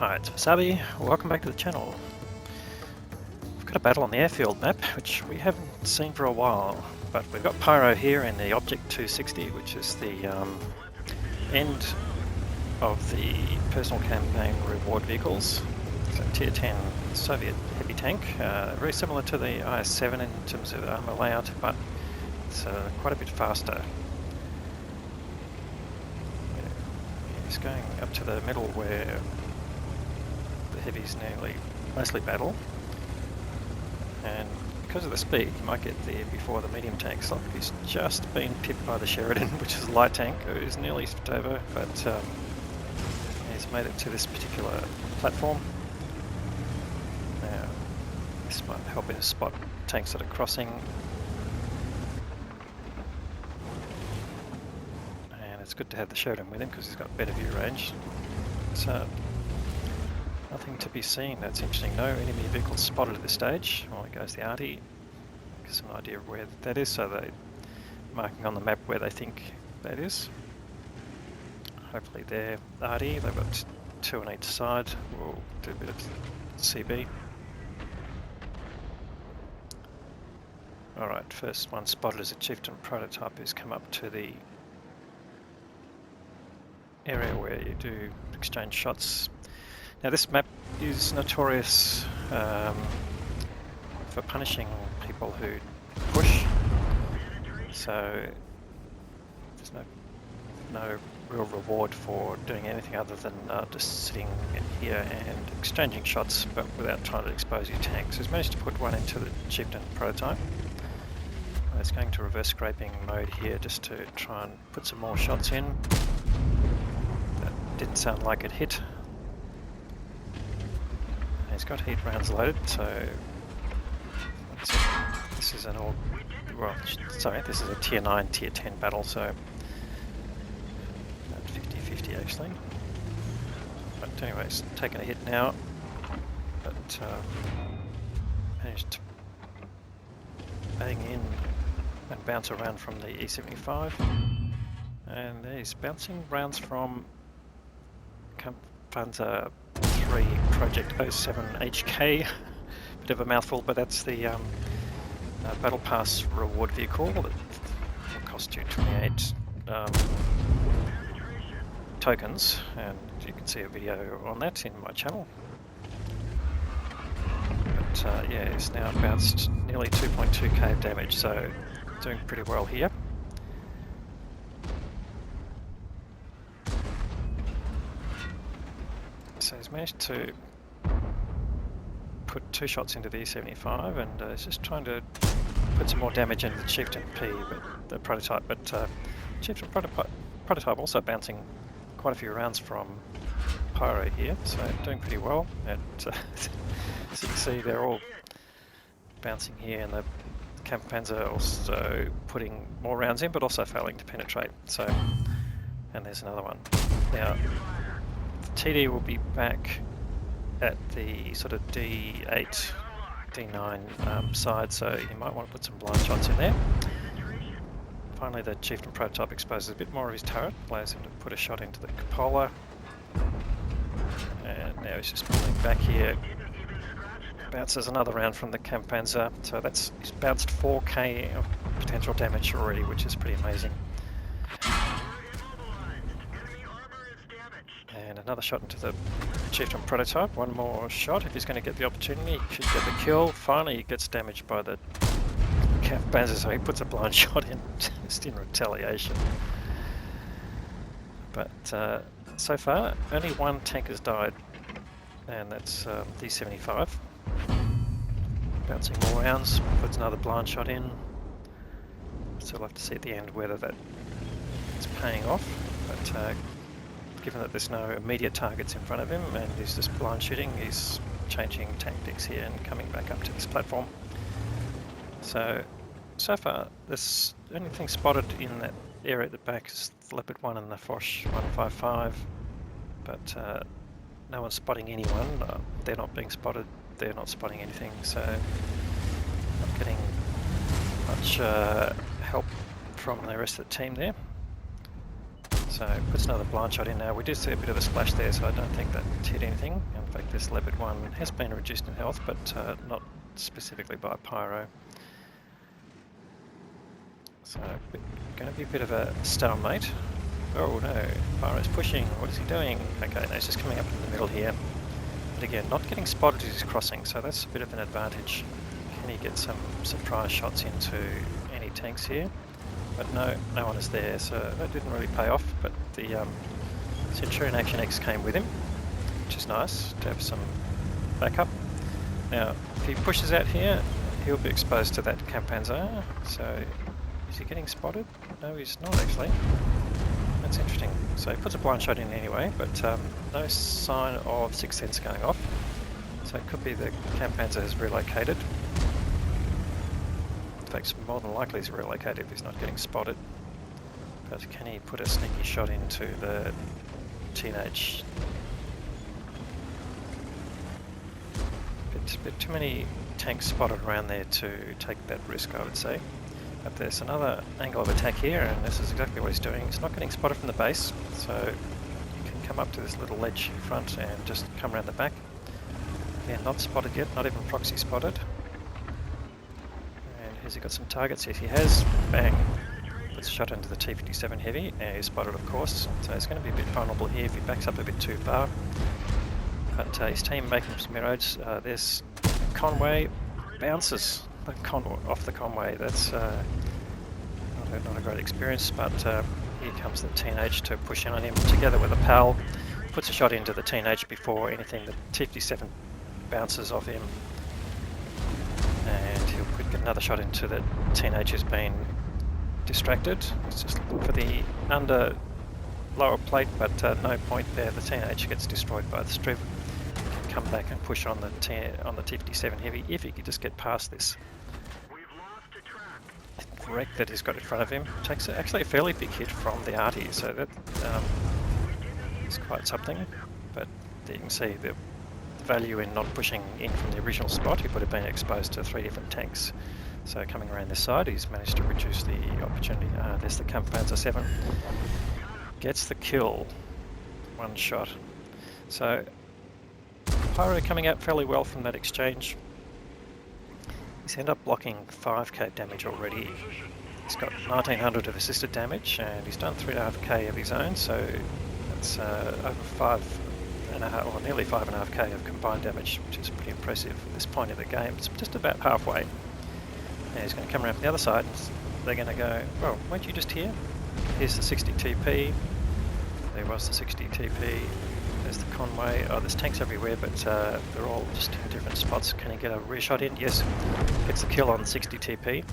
Hi, it's Wasabi. Welcome back to the channel. We've got a battle on the airfield map, which we haven't seen for a while, but we've got Pyro here in the Object 260, which is the end of the personal campaign reward vehicles. So Tier 10 Soviet heavy tank, very similar to the IS-7 in terms of armor layout, but it's quite a bit faster. It's going up to the middle where the heavies mostly battle, and because of the speed you might get there before the medium tanks. Like he's just been pipped by the Sheridan, which is a light tank, who's nearly flipped over, but he's made it to this particular platform. Now this might help him spot tanks that are crossing, and it's good to have the Sheridan with him because he's got better view range. So nothing to be seen. That's interesting. No enemy vehicles spotted at this stage. Well, there goes the arty. Gives them an idea of where that is, so they're marking on the map where they think that is. Hopefully they're arty. They've got two on each side. We'll do a bit of CB. Alright, first one spotted as a Chieftain prototype who's come up to the area where you do exchange shots. Now this map is notorious for punishing people who push, so there's no real reward for doing anything other than just sitting in here and exchanging shots, but without trying to expose your tanks. He's managed to put one into the Chieftain prototype. It's going to reverse scraping mode here just to try and put some more shots in. That didn't sound like it hit. He's got heat rounds loaded, so this is this is a tier 9, tier 10 battle, so about 50-50 actually. But anyway, he's taking a hit now, but managed to bang in and bounce around from the E75, and he's bouncing rounds from Kampfpanzer 3 Project 07 HK. Bit of a mouthful, but that's the Battle Pass reward vehicle that will cost you 28 tokens, and you can see a video on that in my channel. But yeah, it's now bounced nearly 2.2k of damage, so doing pretty well here. So he's managed to put 2 shots into the E75, and he's just trying to put some more damage into the Chieftain P, but the prototype. But Chieftain prototype also bouncing quite a few rounds from Pyro here, so doing pretty well. And as you can see, they're all bouncing here, and the Kampfpanzer also putting more rounds in, but also failing to penetrate. So, and there's another one. Now, TD will be back at the sort of D8, D9 side, so you might want to put some blind shots in there. Finally, the Chieftain prototype exposes a bit more of his turret, allows him to put a shot into the cupola. And now he's just pulling back here. Bounces another round from the Kampfpanzer, so he's bounced 4k of potential damage already, which is pretty amazing. And another shot into the Chieftain prototype. One more shot if he's going to get the opportunity. He should get the kill. Finally, he gets damaged by the Kampfpanzer, so he puts a blind shot in just in retaliation. But so far, only one tank has died, and that's D75. Bouncing more rounds, puts another blind shot in. So we'll have to see at the end whether that is paying off. But given that there's no immediate targets in front of him and he's just blind shooting, he's changing tactics here and coming back up to this platform. So far, this only thing spotted in that area at the back is the Leopard 1 and the Foch 155, but no one's spotting anyone. They're not being spotted, they're not spotting anything, so not getting much help from the rest of the team there. So puts another blind shot in now. We did see a bit of a splash there, so I don't think that hit anything. In fact, this leopard one has been reduced in health, but not specifically by Pyro. So going to be a bit of a stalemate. Oh no, Pyro's pushing. What is he doing? Okay, no, he's just coming up in the middle here. But again, not getting spotted as he's crossing, so that's a bit of an advantage. Can he get some surprise shots into any tanks here? But no, no one is there, so that didn't really pay off. But the Centurion Action X came with him, which is nice to have some backup. Now, if he pushes out here, he'll be exposed to that Campanzer. So, is he getting spotted? No, he's not actually. That's interesting. So he puts a blind shot in anyway, but no sign of Sixth Sense going off. So it could be the Campanzer has relocated. In fact, it's more than likely he's relocated if he's not getting spotted. But can he put a sneaky shot into the teenage? Bit too many tanks spotted around there to take that risk, I would say. But there's another angle of attack here, and this is exactly what he's doing. He's not getting spotted from the base, so you can come up to this little ledge in front and just come around the back. Yeah, not spotted yet, not even proxy spotted. And has he got some targets? Yes, he has. Bang. Puts a shot into the T-57 Heavy, and he's spotted, of course. So it's going to be a bit vulnerable here if he backs up a bit too far. But his team making some inroads. There's Conway, bounces off the Conway. That's not a great experience, but here comes the Teenage to push in on him together with a pal. Puts a shot into the Teenage before anything. The T-57 bounces off him, and he'll get another shot into the Teenage who's been distracted. He's just looking for the lower plate, but no point there. The Teenage gets destroyed by the Striv. Come back and push on the T-57 Heavy if he could just get past this wreck that he's got in front of him. Takes actually a fairly big hit from the arty, so that is quite something. But you can see the value in not pushing in from the original spot. He would have been exposed to 3 different tanks. So coming around this side, he's managed to reduce the opportunity. There's the Kampfpanzer 7. Gets the kill. One shot. So Pyro coming out fairly well from that exchange. He's ended up blocking 5k damage already. He's got 1900 of assisted damage, and he's done 3.5k of his own, so that's over 5.5, or nearly 5.5k of combined damage, which is pretty impressive at this point in the game. It's just about halfway. Now he's going to come around from the other side, and they're going to go, well, weren't you just here? Here's the 60 TP. There was the 60 TP. There's the Conway. Oh, there's tanks everywhere, but they're all just in different spots. Can he get a rear shot in? Yes. Gets the kill on 60 TP.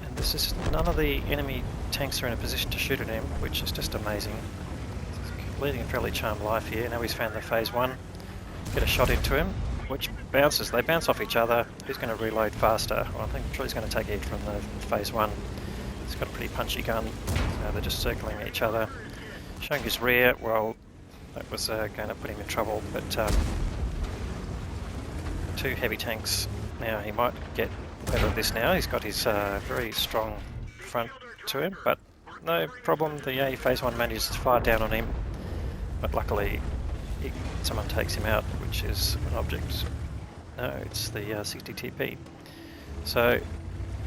And this is none of the enemy tanks are in a position to shoot at him, which is just amazing. He's leading a fairly charmed life here. Now he's found the phase 1. Get a shot into him, which bounces. They bounce off each other. Who's going to reload faster? Well, I think he's going to take a hit from the phase 1. He's got a pretty punchy gun. They're just circling each other. Showing his rear, well, that was going to put him in trouble, but 2 heavy tanks. Now he might get better at this now. He's got his very strong front to him, but no problem. The phase 1 manages to fire down on him, but luckily someone takes him out, which is an object. No, it's the 60 TP. So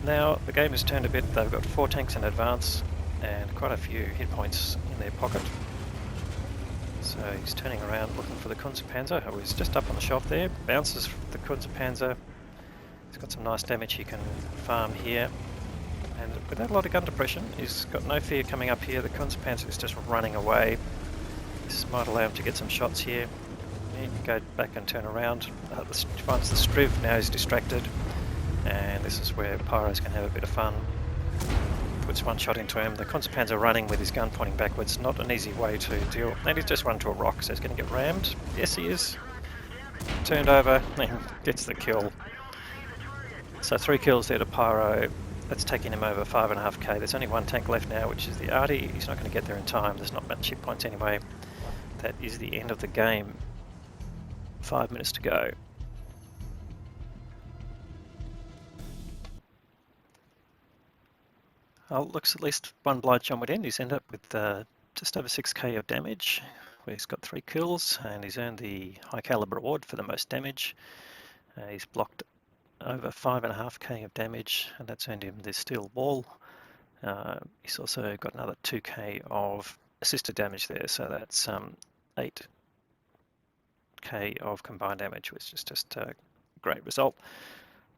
now the game has turned a bit. They've got 4 tanks in advance and quite a few hit points in their pocket. So he's turning around looking for the Kunstpanzer, who is just up on the shelf there. Bounces the Kunstpanzer. He's got some nice damage he can farm here. And without a lot of gun depression, he's got no fear coming up here. The Kunstpanzer is just running away. This might allow him to get some shots here. He can go back and turn around. Finds the Striv, now he's distracted. And this is where Pyro's can have a bit of fun. Puts one shot into him. The Kunstpanzer running with his gun pointing backwards. Not an easy way to deal. And he's just run to a rock, so he's going to get rammed. Yes, he is. Turned over and gets the kill. So 3 kills there to Pyro. That's taking him over 5.5k. There's only 1 tank left now, which is the arty. He's not going to get there in time. There's not much hit points anyway. That is the end of the game. 5 minutes to go. Looks at least 1 blind shot would end. He's ended up with just over 6k of damage, where he's got 3 kills, and he's earned the high caliber award for the most damage. He's blocked over 5.5k of damage, and that's earned him this steel wall. He's also got another 2k of assisted damage there, so that's 8k of combined damage, which is just a great result.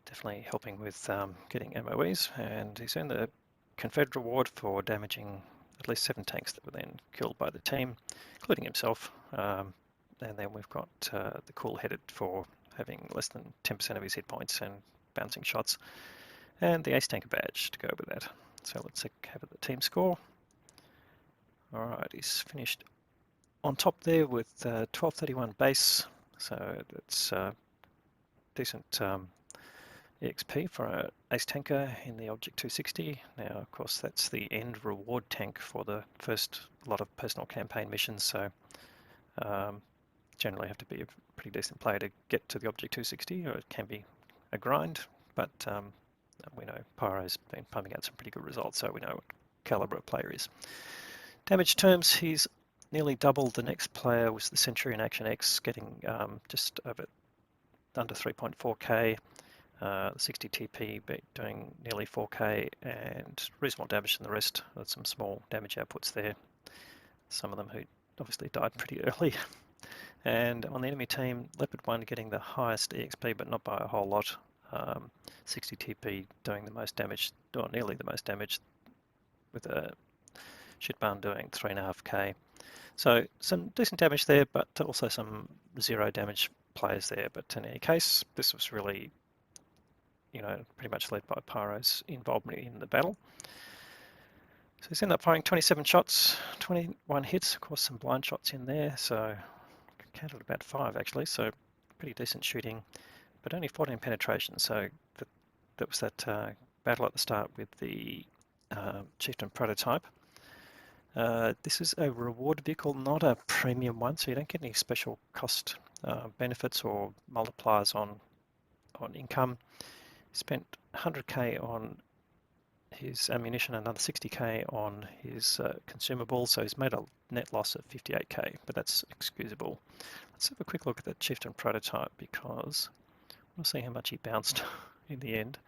Definitely helping with getting MOEs, and he's earned the Confederate Award for damaging at least 7 tanks that were then killed by the team, including himself. And then we've got the Cool Headed for having less than 10% of his hit points and bouncing shots, and the Ace Tanker badge to go with that. So let's have the team score. Alright, he's finished on top there with 1231 base, so that's decent EXP for an Ace Tanker in the Object 260. Now, of course, that's the end reward tank for the first lot of personal campaign missions, so generally have to be a pretty decent player to get to the Object 260, or it can be a grind, but we know Pyro's been pumping out some pretty good results, so we know what caliber of player is. Damage terms, he's nearly doubled the next player, was the Centurion Action X, getting just over under 3.4k. 60 TP doing nearly 4k, and reasonable damage in the rest with some small damage outputs there. Some of them who obviously died pretty early. And on the enemy team, Leopard 1 getting the highest EXP, but not by a whole lot. 60 TP doing the most damage, or nearly the most damage, with a Shitbarn doing 3.5k. So some decent damage there, but also some 0 damage players there. But in any case, this was really, pretty much led by Pyro's involvement in the battle. So he's ended up firing 27 shots, 21 hits, of course some blind shots in there, so counted about 5 actually, so pretty decent shooting, but only 14 penetration, so that was that battle at the start with the Chieftain prototype. This is a reward vehicle, not a premium one, so you don't get any special cost benefits or multipliers on income. Spent 100k on his ammunition, another 60k on his consumables, so he's made a net loss of 58k, but that's excusable. Let's have a quick look at the Chieftain prototype, because I want to see how much he bounced in the end.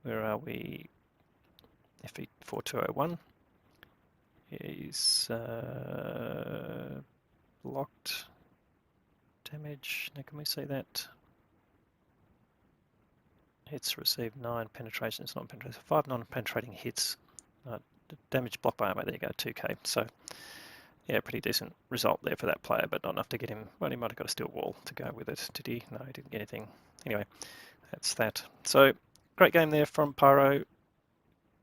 Where are we? FE4201. He's blocked damage. Now, can we see that? Hits received 9, penetrations not penetrated, 5 non-penetrating hits. Damage blocked by armor, there you go, 2k. So yeah, pretty decent result there for that player, but not enough to get him. Well, he might have got a steel wall to go with it, did he? No, he didn't get anything. Anyway, that's that. So great game there from Pyro.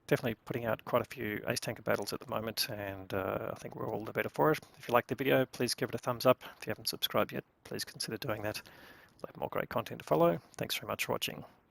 Definitely putting out quite a few Ace Tanker battles at the moment, and I think we're all the better for it. If you liked the video, please give it a thumbs up. If you haven't subscribed yet, please consider doing that. We'll have more great content to follow. Thanks very much for watching.